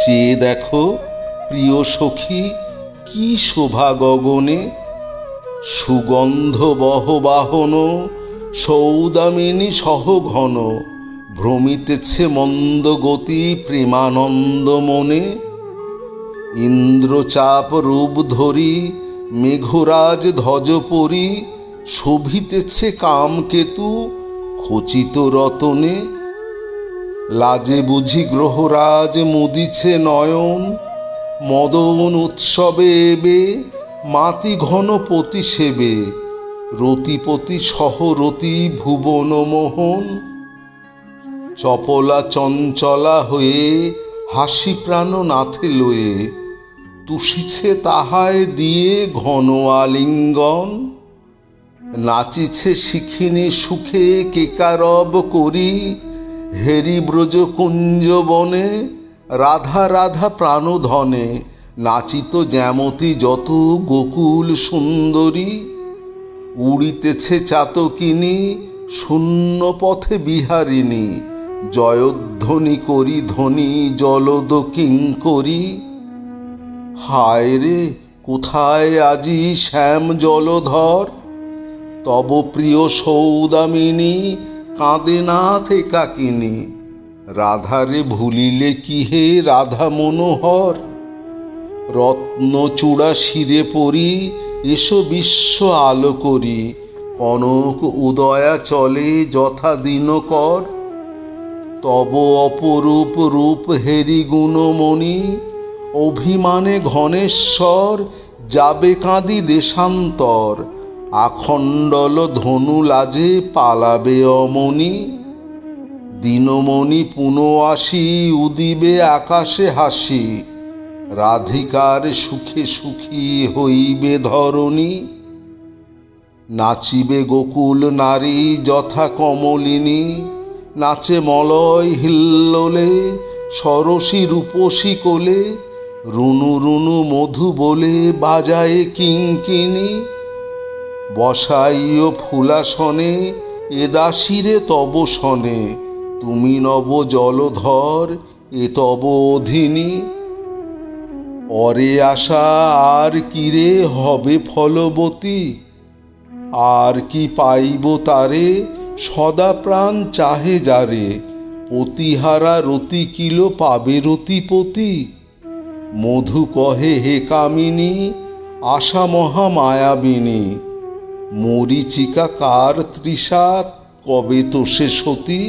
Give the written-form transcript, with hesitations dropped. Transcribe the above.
চেয়ে দেখো প্রিয় সখী কি শোভা গগনে, সুগন্ধ বহবাহন সৌদামিনী সহ ঘন, ভ্রমিতেছে মন্দ গতি প্রেমানন্দ মনে। ইন্দ্রচাপ রূপ ধরি মেঘরাজ ধ্বজ পরি, শোভিতেছে কামকেতু খচিত রতনে। লাজে বুঝি গ্রহরাজ মুদিছে নয়ন, মদন উৎসবে এবে মাতি ঘন পতি সেবে, রতিপতি সহরতি ভুবন মোহন। চপলা চঞ্চলা হয়ে হাসি প্রাণ নাথে লয়ে, তুষিছে তাহায় দিয়ে ঘন আলিঙ্গন। নাচিছে শিখিনী সুখে কেকারব করি, হেরি ব্রজ কুঞ্জ বনে রাধা রাধা প্রাণধনে। নাচিত জ্যামতি যত গোকুল সুন্দরী, উড়িতেছে চাতকিনী শূন্য পথে বিহারিণী। জয়ধ্বনি করি ধ্বনি জলদ কিঙ্করী। হায় রে কোথায় আজি শ্যাম জলধর, তব প্রিয় সৌদামিনী কাঁদে নাথ একাকিনী। রাধারে ভুলিলে কি হে রাধা মনোহর, রত্নচূড়া শিরে পরি এসো বিশ্ব আলো করি। কনক উদয়া চলে যথা দিনকর, তব অপরূপ রূপ হেরি গুণমণি। অভিমানে ঘনেশ্বর যাবে কাঁদি দেশান্তর, আখণ্ডল ধনু লাজে পালাবে অমনি। দিনমণি পুন আসি উদিবে আকাশে হাসি, রাধিকার সুখে সুখী হইবে ধরণী। নাচিবে গোকুল নারী যথা কমলিনী, নাচে মলয় হিল্লোলে সরসী রূপসী কোলে। রুনু রুনু মধু বলে বাজায়ে কিঙ্কিনী, বসাইও ফুলাসনে এ দাসীরে তব সনে। তুমি নব জলধর এ তব অধীনী, অরে আশা আর কিরে হবে ফলবতী। আর কি পাইব তারে সদা প্রাণ চাহে যারে, পতিহারা রতি কিলো পাবে রতিপতি। মধু কহে হে কামিনী আশা মহা মায়াবিনী, মরিচিকা কার তৃষা কবে তো সে সতী।